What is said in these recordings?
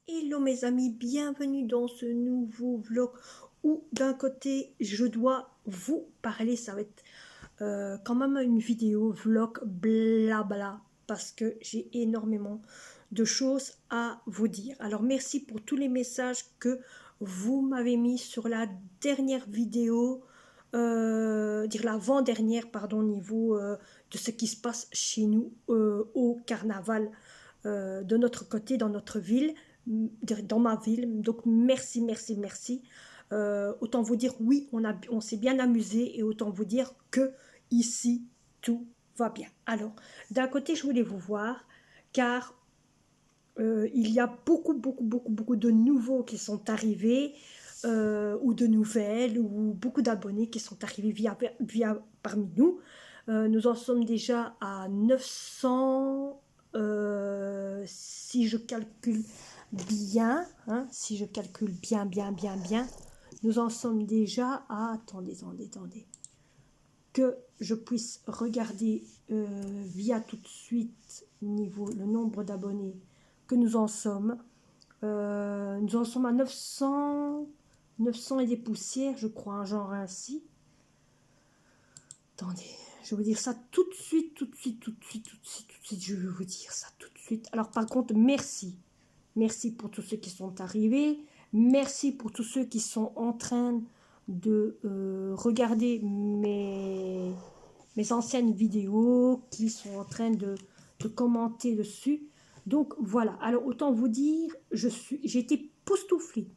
Hello mes amis, bienvenue dans ce nouveau vlog où d'un côté je dois vous parler, ça va être quand même une vidéo vlog blabla parce que j'ai énormément de choses à vous dire. Alors merci pour tous les messages que vous m'avez mis sur la dernière vidéo, dire l'avant-dernière pardon, au niveau de ce qui se passe chez nous au carnaval de notre côté, dans notre ville, dans ma ville. Donc merci, merci, merci. Autant vous dire, oui, on s'est bien amusé et autant vous dire que ici, tout va bien. Alors, d'un côté, je voulais vous voir car il y a beaucoup de nouveaux qui sont arrivés ou de nouvelles ou beaucoup d'abonnés qui sont arrivés via parmi nous. Nous en sommes déjà à 900, si je calcule bien, hein, si je calcule bien, nous en sommes déjà à, attendez, que je puisse regarder via tout de suite niveau le nombre d'abonnés que nous en sommes. Nous en sommes à 900 et des poussières, je crois, un genre ainsi. Attendez, je vais vous dire ça tout de suite, je vais vous dire ça tout de suite. Alors par contre, merci. Merci pour tous ceux qui sont arrivés. Merci pour tous ceux qui sont en train de regarder mes anciennes vidéos, qui sont en train de commenter dessus. Donc voilà, alors autant vous dire, j'ai été époustouflée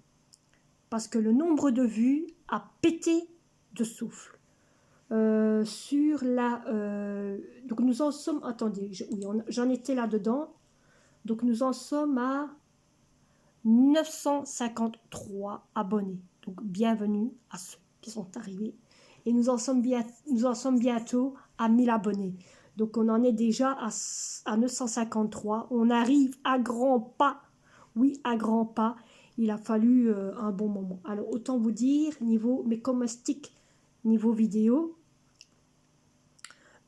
parce que le nombre de vues a pété de souffle. Sur la... donc nous en sommes... Attendez, oui, j'en étais là-dedans. Donc nous en sommes à 953 abonnés. Donc bienvenue à ceux qui sont arrivés. Et nous en sommes bientôt à 1000 abonnés. Donc on en est déjà à 953. On arrive à grands pas. Oui, à grands pas. Il a fallu un bon moment. Alors autant vous dire, niveau mes stick, niveau vidéo,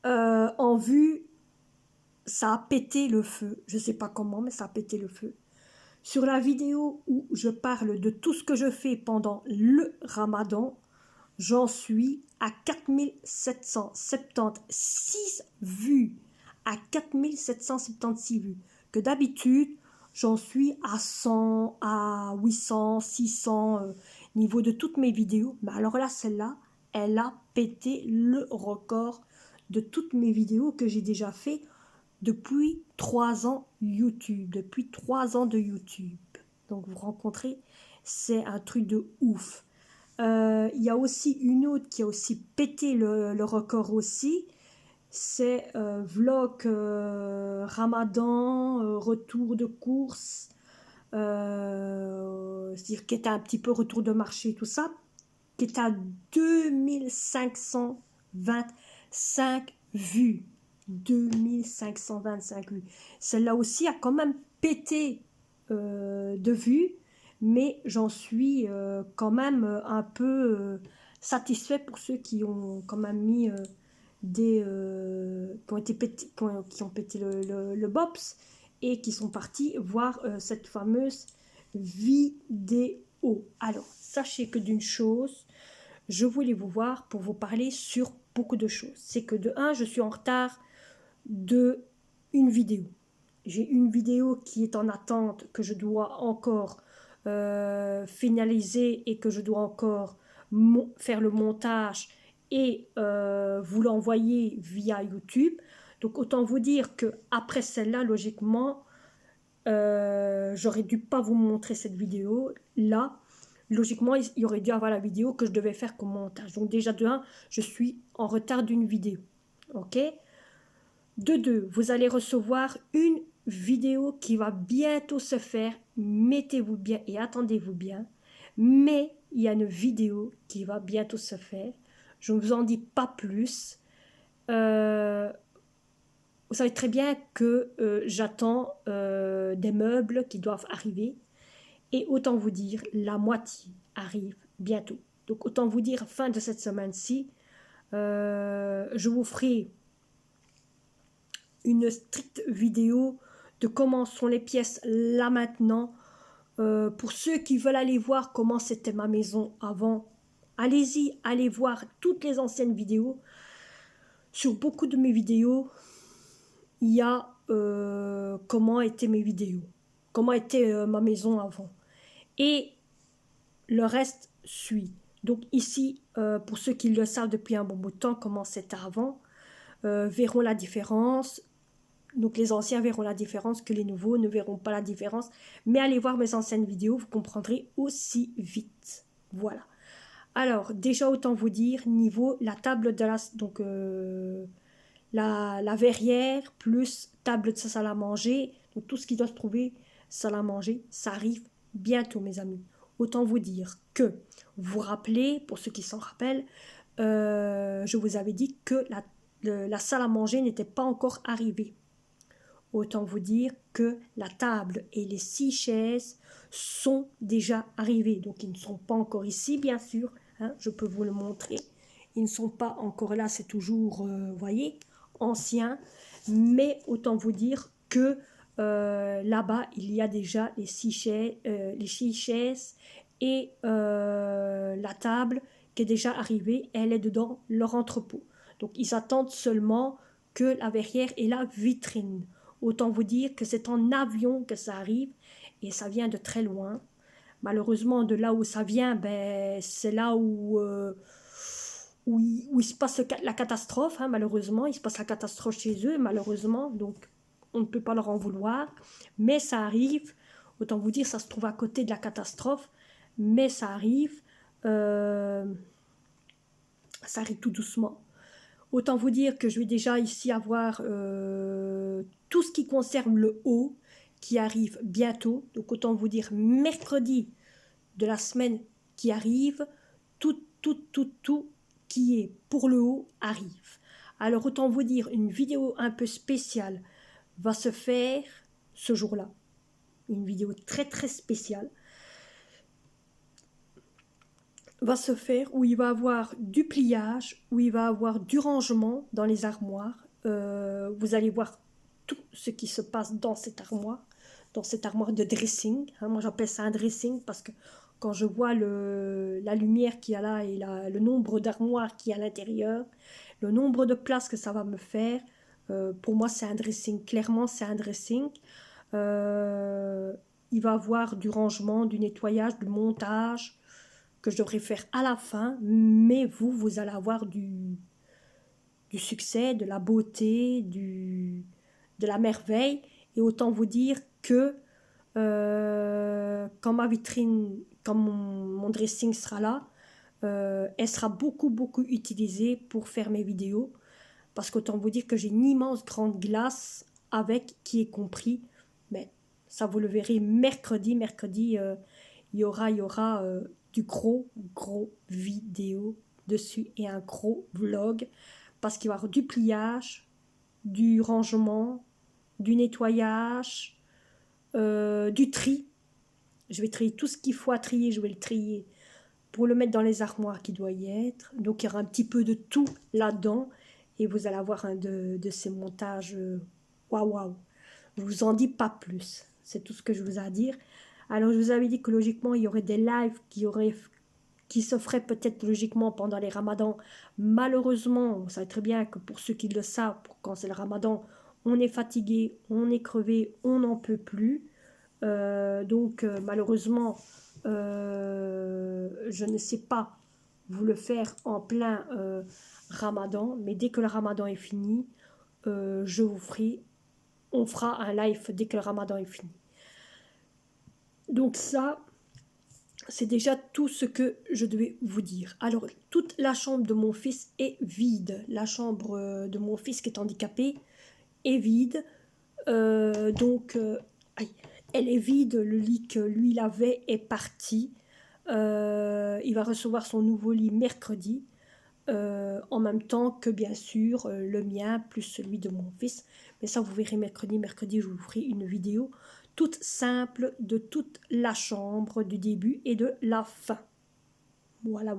en vue, ça a pété le feu. Je ne sais pas comment, mais ça a pété le feu. Sur la vidéo où je parle de tout ce que je fais pendant le Ramadan, j'en suis à 4776 vues. À 4776 vues. Que d'habitude, j'en suis à 100, à 800, 600, niveau de toutes mes vidéos. Mais alors là, celle-là, elle a pété le record de toutes mes vidéos que j'ai déjà fait depuis 3 ans YouTube, depuis 3 ans de YouTube. Donc vous rencontrez, c'est un truc de ouf. Il y a aussi une autre qui a aussi pété le record aussi. C'est vlog Ramadan, retour de course, c'est-à-dire qui était un petit peu retour de marché, tout ça, qui est à 2525 vues. 2525 vues. Celle-là aussi a quand même pété de vues, mais j'en suis quand même un peu satisfait pour ceux qui ont quand même mis qui ont pété le bops et qui sont partis voir cette fameuse vidéo. Alors, sachez que d'une chose, je voulais vous voir pour vous parler sur beaucoup de choses. C'est que de un, je suis en retard de une vidéo. J'ai une vidéo qui est en attente, que je dois encore finaliser et que je dois encore faire le montage et vous l'envoyer via YouTube. Donc autant vous dire que après celle-là, logiquement, j'aurais dû pas vous montrer cette vidéo là. Logiquement, il y aurait dû avoir la vidéo que je devais faire comme montage. Donc déjà de 1, je suis en retard d'une vidéo. Ok. De 2, vous allez recevoir une vidéo qui va bientôt se faire. Mettez-vous bien et attendez-vous bien. Mais il y a une vidéo qui va bientôt se faire. Je ne vous en dis pas plus. Vous savez très bien que j'attends des meubles qui doivent arriver. Et autant vous dire, la moitié arrive bientôt. Donc autant vous dire, fin de cette semaine-ci, je vous ferai une stricte vidéo de comment sont les pièces là maintenant, Pour ceux qui veulent aller voir comment c'était ma maison avant, allez-y, allez voir toutes les anciennes vidéos. Sur beaucoup de mes vidéos, il y a comment étaient mes vidéos, comment était ma maison avant. Et le reste suit. Donc ici, pour ceux qui le savent depuis un bon bout de temps, comment c'était avant, verront la différence. Donc les anciens verront la différence, que les nouveaux ne verront pas la différence. Mais allez voir mes anciennes vidéos, vous comprendrez aussi vite. Voilà. Alors, déjà, autant vous dire, niveau la table de la... Donc, la verrière plus table de salle à manger, donc tout ce qui doit se trouver salle à manger, ça arrive bientôt, mes amis. Autant vous dire que, vous rappelez, pour ceux qui s'en rappellent, je vous avais dit que la salle à manger n'était pas encore arrivée. Autant vous dire que la table et les 6 chaises sont déjà arrivées. Donc, ils ne sont pas encore ici, bien sûr. Hein, je peux vous le montrer. Ils ne sont pas encore là, c'est toujours, voyez, ancien. Mais autant vous dire que là-bas, il y a déjà les 6 chaises et la table qui est déjà arrivée. Elle est dedans leur entrepôt. Donc, ils attendent seulement que la verrière et la vitrine. Autant vous dire que c'est en avion que ça arrive et ça vient de très loin. Malheureusement, de là où ça vient, ben, c'est là où il se passe la catastrophe. Hein, malheureusement, il se passe la catastrophe chez eux, malheureusement. Donc, on ne peut pas leur en vouloir. Mais ça arrive. Autant vous dire, ça se trouve à côté de la catastrophe. Mais ça arrive. Ça arrive tout doucement. Autant vous dire que je vais déjà ici avoir tout ce qui concerne le haut qui arrive bientôt. Donc autant vous dire mercredi de la semaine qui arrive, tout qui est pour le haut arrive. Alors autant vous dire une vidéo un peu spéciale va se faire ce jour-là. Une vidéo très spéciale va se faire où il va avoir du pliage, où il va avoir du rangement dans les armoires. Vous allez voir tout ce qui se passe dans cette armoire de dressing. Hein, moi j'appelle ça un dressing parce que quand je vois la lumière qu'il y a là et le nombre d'armoires qu'il y a à l'intérieur, le nombre de places que ça va me faire, pour moi c'est un dressing. Clairement c'est un dressing. Il va avoir du rangement, du nettoyage, du montage que je devrais faire à la fin, mais vous allez avoir du succès, de la beauté, de la merveille. Et autant vous dire que quand ma vitrine, quand mon dressing sera là, elle sera beaucoup utilisée pour faire mes vidéos. Parce qu'autant vous dire que j'ai une immense grande glace avec qui est compris. Mais ça vous le verrez mercredi. Il y aura du gros vidéo dessus et un gros vlog parce qu'il va y avoir du pliage, du rangement, du nettoyage, du tri. Je vais trier tout ce qu'il faut à trier, je vais le trier pour le mettre dans les armoires qui doit y être. Donc il y aura un petit peu de tout là-dedans et vous allez avoir un de ces montages waouh. Je vous en dis pas plus, c'est tout ce que je vous ai à dire. Alors, je vous avais dit que logiquement, il y aurait des lives qui se feraient peut-être logiquement pendant les ramadans. Malheureusement, vous savez très bien que pour ceux qui le savent, quand c'est le ramadan, on est fatigué, on est crevé, on n'en peut plus. Donc, malheureusement, je ne sais pas vous le faire en plein ramadan. Mais dès que le ramadan est fini, on fera un live dès que le ramadan est fini. Donc ça, c'est déjà tout ce que je devais vous dire. Alors, toute la chambre de mon fils est vide. La chambre de mon fils qui est handicapé est vide. Elle est vide. Le lit que lui, il avait est parti. Il va recevoir son nouveau lit mercredi. En même temps que, bien sûr, le mien plus celui de mon fils. Mais ça, vous verrez mercredi. Mercredi, je vous ferai une vidéo toute simple de toute la chambre, du début et de la fin. Voilà.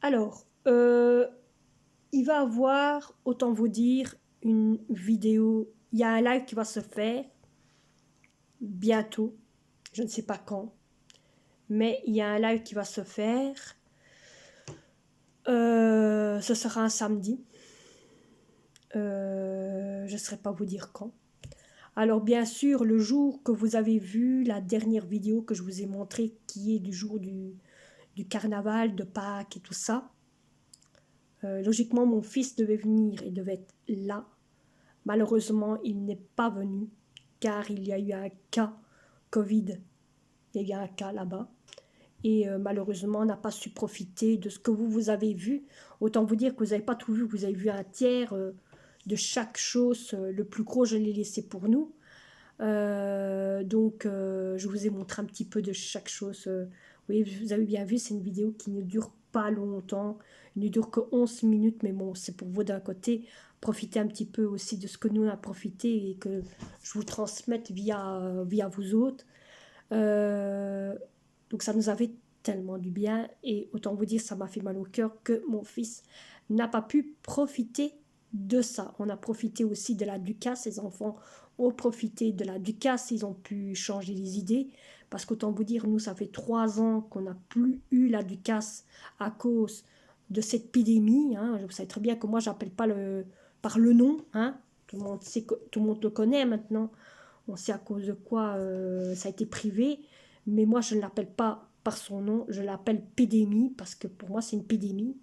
Alors, il va avoir, autant vous dire, une vidéo. Il y a un live qui va se faire bientôt. je ne sais pas quand, mais il y a un live qui va se faire. Ce sera un samedi. Je ne saurais pas vous dire quand. Alors bien sûr, le jour que vous avez vu la dernière vidéo que je vous ai montrée, qui est du jour du carnaval, de Pâques et tout ça, logiquement mon fils devait venir et devait être là. Malheureusement, il n'est pas venu car il y a eu un cas Covid. Il y a eu un cas là-bas. Et malheureusement, on n'a pas su profiter de ce que vous avez vu. Autant vous dire que vous n'avez pas tout vu, que vous avez vu un tiers de chaque chose. Le plus gros, je l'ai laissé pour nous. Donc, je vous ai montré un petit peu de chaque chose. Oui, vous avez bien vu, c'est une vidéo qui ne dure pas longtemps. Elle ne dure que 11 minutes, mais bon, c'est pour vous d'un côté. Profitez un petit peu aussi de ce que nous on a profité et que je vous transmette via vous autres. Donc ça nous avait tellement du bien et autant vous dire ça m'a fait mal au cœur que mon fils n'a pas pu profiter de ça. On a profité aussi de la Ducasse, les enfants ont profité de la Ducasse, ils ont pu changer les idées parce qu'autant vous dire nous ça fait 3 ans qu'on n'a plus eu la Ducasse à cause de cette épidémie. Hein. Vous savez très bien que moi j'appelle pas par le nom, hein. Tout le monde sait tout le monde le connaît maintenant. On sait à cause de quoi ça a été privé. Mais moi, je ne l'appelle pas par son nom, je l'appelle pédémie, parce que pour moi, c'est une épidémie.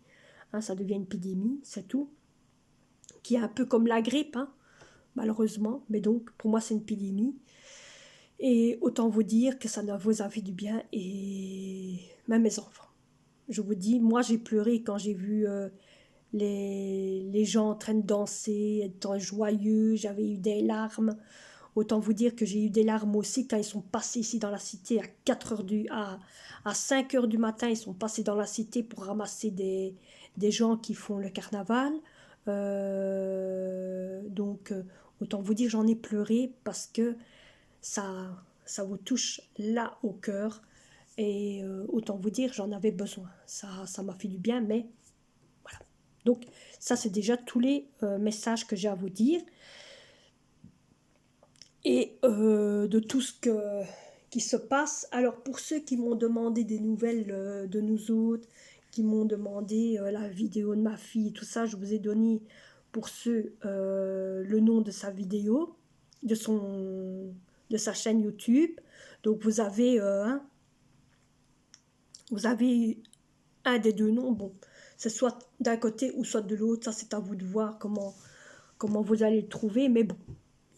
Hein, ça devient une épidémie, c'est tout. Qui est un peu comme la grippe, hein, malheureusement. Mais donc, pour moi, c'est une épidémie. Et autant vous dire que ça vous a fait du bien, et même mes enfants. Je vous dis, moi, j'ai pleuré quand j'ai vu les gens en train de danser, être joyeux, j'avais eu des larmes. Autant vous dire que j'ai eu des larmes aussi quand ils sont passés ici dans la cité à 5 heures du matin, ils sont passés dans la cité pour ramasser des gens qui font le carnaval. Donc, autant vous dire, j'en ai pleuré parce que ça vous touche là au cœur. Et autant vous dire, j'en avais besoin. Ça m'a fait du bien, mais voilà. Donc, ça, c'est déjà tous les messages que j'ai à vous dire. Et de tout ce qui se passe. Alors pour ceux qui m'ont demandé des nouvelles de nous autres, qui m'ont demandé la vidéo de ma fille et tout ça, je vous ai donné pour ceux le nom de sa vidéo, de sa chaîne YouTube. Donc vous avez un des deux noms, bon, c'est soit d'un côté ou soit de l'autre, ça c'est à vous de voir comment vous allez le trouver, mais bon.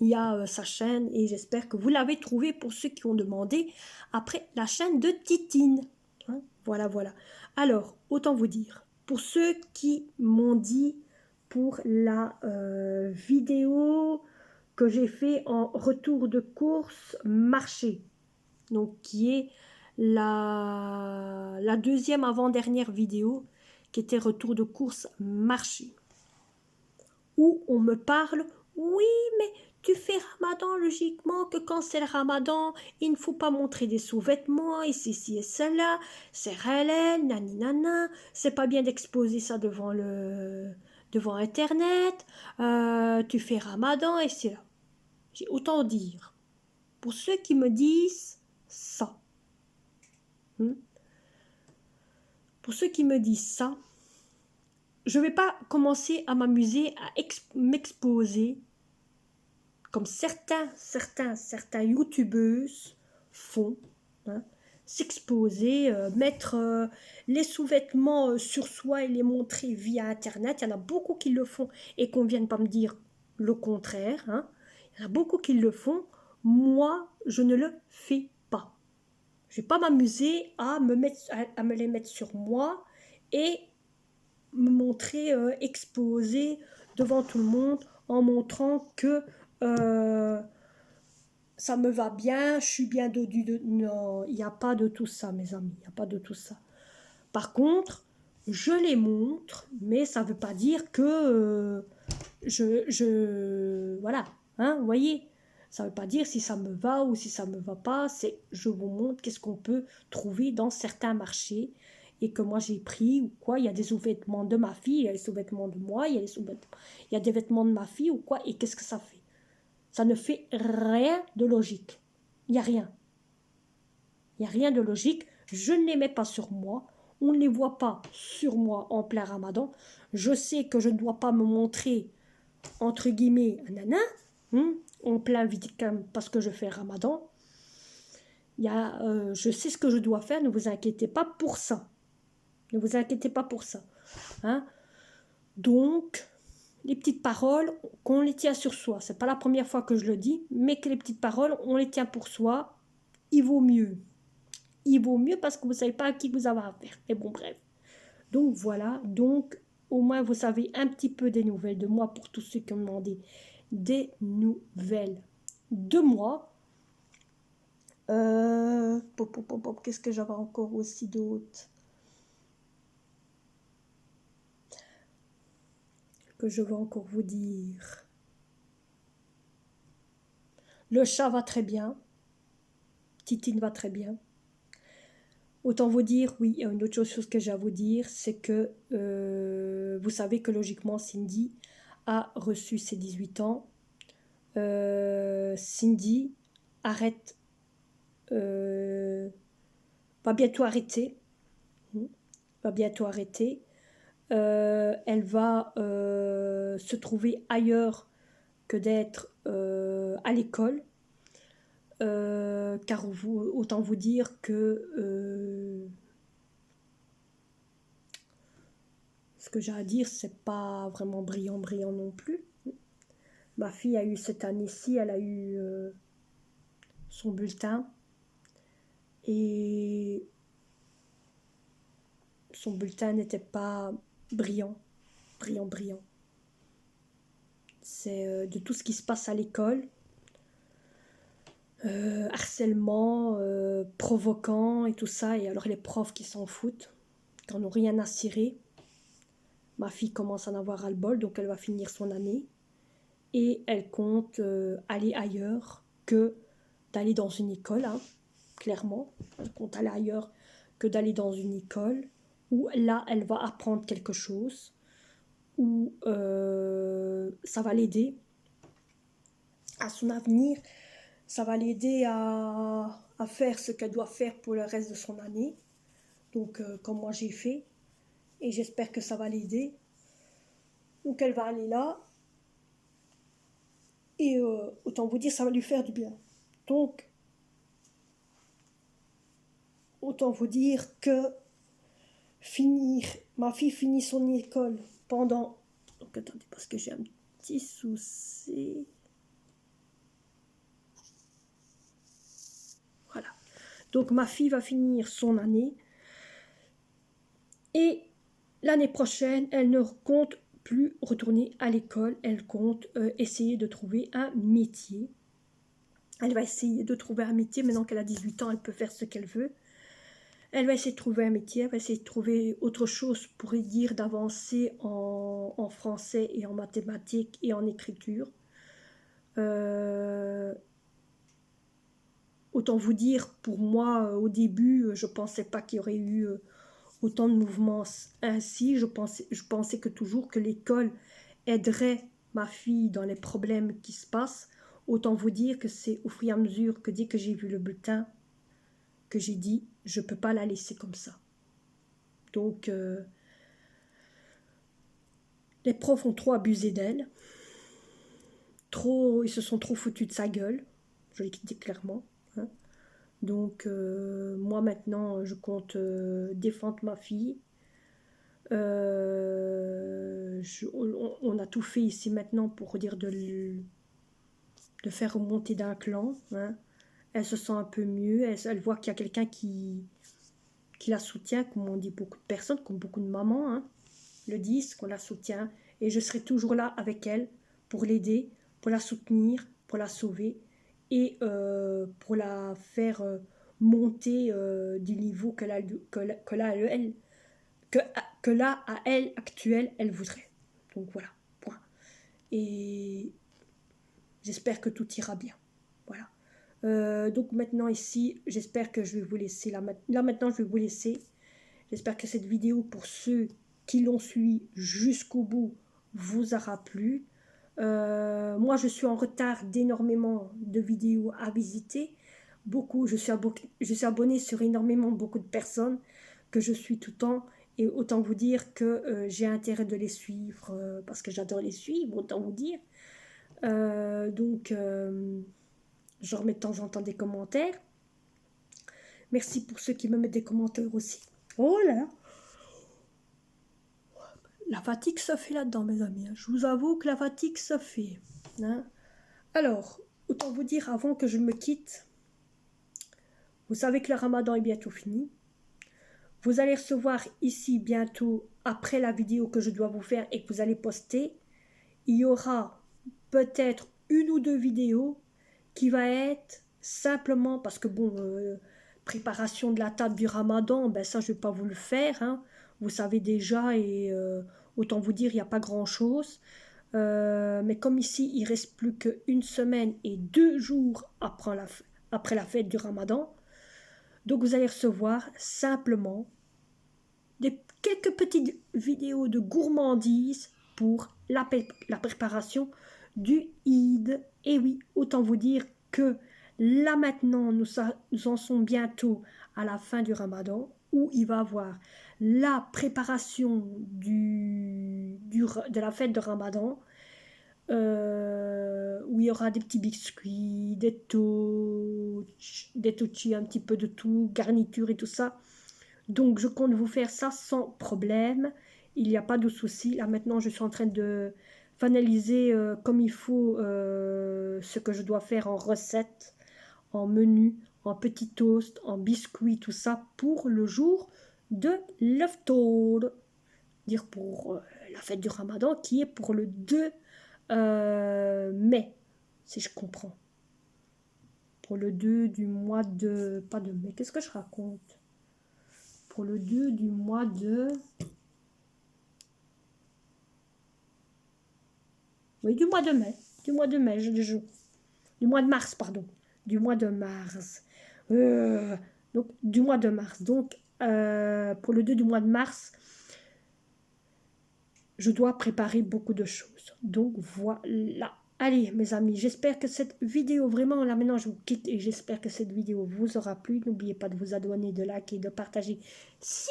Il y a sa chaîne et j'espère que vous l'avez trouvé pour ceux qui ont demandé après la chaîne de Titine. Hein, voilà, voilà. Alors, autant vous dire, pour ceux qui m'ont dit pour la vidéo que j'ai fait en retour de course marché, donc qui est la deuxième avant-dernière vidéo qui était retour de course marché, où on me parle, oui, mais tu fais Ramadan, logiquement, que quand c'est le Ramadan, il ne faut pas montrer des sous-vêtements, et ceci et cela, c'est halal, nani nana, c'est pas bien d'exposer ça devant Internet, tu fais Ramadan, et c'est là. J'ai autant dire, pour ceux qui me disent ça, pour ceux qui me disent ça, je ne vais pas commencer à m'amuser à m'exposer comme certains youtubeuses font, hein, s'exposer, mettre les sous-vêtements sur soi et les montrer via Internet. Il y en a beaucoup qui le font et qu'on ne vienne pas me dire le contraire. Hein. Il y en a beaucoup qui le font. Moi, je ne le fais pas. Je ne vais pas m'amuser à me les mettre sur moi et me montrer exposée devant tout le monde en montrant que ça me va bien, je suis bien dodu de... Non, il n'y a pas de tout ça, mes amis, il n'y a pas de tout ça. Par contre, je les montre, mais ça ne veut pas dire que voilà, hein, vous voyez, ça ne veut pas dire si ça me va ou si ça ne me va pas, c'est je vous montre qu'est-ce qu'on peut trouver dans certains marchés et que moi j'ai pris ou quoi. Il y a des sous-vêtements de ma fille, il y a des sous-vêtements de moi, il y a des vêtements de ma fille ou quoi, et qu'est-ce que ça fait? Ça ne fait rien de logique. Il n'y a rien. Il n'y a rien de logique. Je ne les mets pas sur moi. On ne les voit pas sur moi en plein ramadan. Je sais que je ne dois pas me montrer, entre guillemets, nana, en plein vidicam parce que je fais ramadan. Je sais ce que je dois faire, ne vous inquiétez pas pour ça. Ne vous inquiétez pas pour ça. Hein. Donc, les petites paroles, qu'on les tient sur soi. C'est pas la première fois que je le dis, mais que les petites paroles, on les tient pour soi. Il vaut mieux. Il vaut mieux parce que vous ne savez pas à qui vous avez affaire. Mais bon, bref. Donc, voilà. Donc, au moins, vous savez un petit peu des nouvelles de moi pour tous ceux qui ont demandé des nouvelles de moi. Qu'est-ce que j'avais encore aussi d'autre que je vais encore vous dire? Le chat va très bien. Titine va très bien. Autant vous dire, oui, il y a une autre chose que j'ai à vous dire, c'est que vous savez que logiquement Cindy a reçu ses 18 ans. Cindy arrête, va bientôt arrêter. Va bientôt arrêter. Elle va se trouver ailleurs que d'être à l'école. Car autant vous dire que ce que j'ai à dire, c'est pas vraiment brillant non plus. Ma fille a eu cette année-ci, elle a eu son bulletin et son bulletin n'était pas brillant. C'est de tout ce qui se passe à l'école. Harcèlement, provoquant et tout ça, et alors les profs qui s'en foutent, qui n'ont rien à cirer. Ma fille commence à en avoir ras-le-bol, donc elle va finir son année, et elle compte aller ailleurs que d'aller dans une école, hein, clairement. Elle compte aller ailleurs que d'aller dans une école, où là, elle va apprendre quelque chose, où ça va l'aider à son avenir. Ça va l'aider à faire ce qu'elle doit faire pour le reste de son année. Donc, comme moi j'ai fait. Et j'espère que ça va l'aider. Donc, elle va aller là. Et autant vous dire, ça va lui faire du bien. Donc, autant vous dire que ma fille finit son école pendant... Donc, attendez, parce que j'ai un petit souci... Voilà. Donc ma fille va finir son année et l'année prochaine, elle ne compte plus retourner à l'école, elle compte essayer de trouver un métier. Elle va essayer de trouver un métier, maintenant qu'elle a 18 ans, elle peut faire ce qu'elle veut. Elle va essayer de trouver un métier, elle va essayer de trouver autre chose pour dire d'avancer en français et en mathématiques et en écriture. Autant vous dire, pour moi, au début, je ne pensais pas qu'il y aurait eu autant de mouvements ainsi. Je pensais que toujours que l'école aiderait ma fille dans les problèmes qui se passent. Autant vous dire que c'est au fur et à mesure que dès que j'ai vu le bulletin, que j'ai dit, je ne peux pas la laisser comme ça. Donc, les profs ont trop abusé d'elle. Ils se sont trop foutus de sa gueule. Je l'ai dit clairement. Hein. Donc, moi maintenant, je compte défendre ma fille. On a tout fait ici maintenant pour dire de faire remonter d'un clan. Hein. Elle se sent un peu mieux. Elle voit qu'il y a quelqu'un qui la soutient, comme on dit beaucoup de personnes, comme beaucoup de mamans hein, le disent, qu'on la soutient. Et je serai toujours là avec elle pour l'aider, pour la soutenir, pour la sauver et pour la faire monter du niveau que là, à elle actuelle, elle voudrait. Donc voilà, point. Et j'espère que tout ira bien. Voilà. Donc maintenant ici, j'espère que je vais vous laisser. Là maintenant, je vais vous laisser. J'espère que cette vidéo, pour ceux qui l'ont suivi jusqu'au bout, vous aura plu. Moi, je suis en retard d'énormément de vidéos à visiter. beaucoup, je suis abonnée sur énormément beaucoup de personnes que je suis tout le temps. Et autant vous dire que j'ai intérêt de les suivre parce que j'adore les suivre, autant vous dire. Donc, je remets de temps en temps des commentaires. Merci pour ceux qui me mettent des commentaires aussi. Oh là, la fatigue se fait là-dedans, mes amis. Je vous avoue que la fatigue se fait. Hein. Alors, autant vous dire avant que je me quitte, vous savez que le ramadan est bientôt fini. Vous allez recevoir ici bientôt, après la vidéo que je dois vous faire et que vous allez poster, il y aura peut-être une ou deux vidéos qui va être simplement, parce que bon, préparation de la table du ramadan, ben ça je ne vais pas vous le faire, hein. Vous savez déjà et autant vous dire il n'y a pas grand-chose. Mais comme ici il reste plus qu'une semaine et 2 jours après la fête du ramadan, donc vous allez recevoir simplement quelques petites vidéos de gourmandise pour la préparation du Eid. Et oui, autant vous dire que là maintenant, nous en sommes bientôt à la fin du Ramadan, où il va y avoir la préparation de la fête de Ramadan, où il y aura des petits biscuits, des touchis, un petit peu de tout, garniture et tout ça. Donc, je compte vous faire ça sans problème. Il n'y a pas de souci. Là, maintenant, je suis en train de finaliser comme il faut ce que je dois faire en recette, en menu, en petits toasts, en biscuits, tout ça pour le jour de l'Iftar. Dire pour la fête du Ramadan qui est pour le 2 mai, si je comprends. Pour le 2 du mois de... Pas de mai, qu'est-ce que je raconte? Pour le 2 du mois de... Oui, du mois de mai. Du mois de mai, du mois de mars, pardon. Du mois de mars. Donc, du mois de mars. Donc, pour le 2 du mois de mars, je dois préparer beaucoup de choses. Donc, voilà. Allez, mes amis, j'espère que cette vidéo, vraiment, là maintenant, je vous quitte et j'espère que cette vidéo vous aura plu. N'oubliez pas de vous abonner, de liker, de partager. Si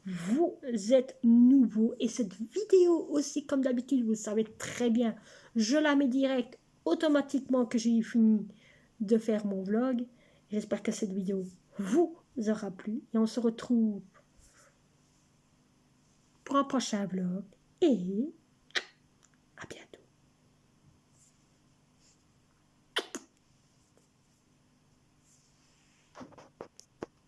vous êtes nouveau et cette vidéo aussi, comme d'habitude, vous le savez très bien, je la mets direct automatiquement que j'ai fini de faire mon vlog. J'espère que cette vidéo vous aura plu et on se retrouve pour un prochain vlog et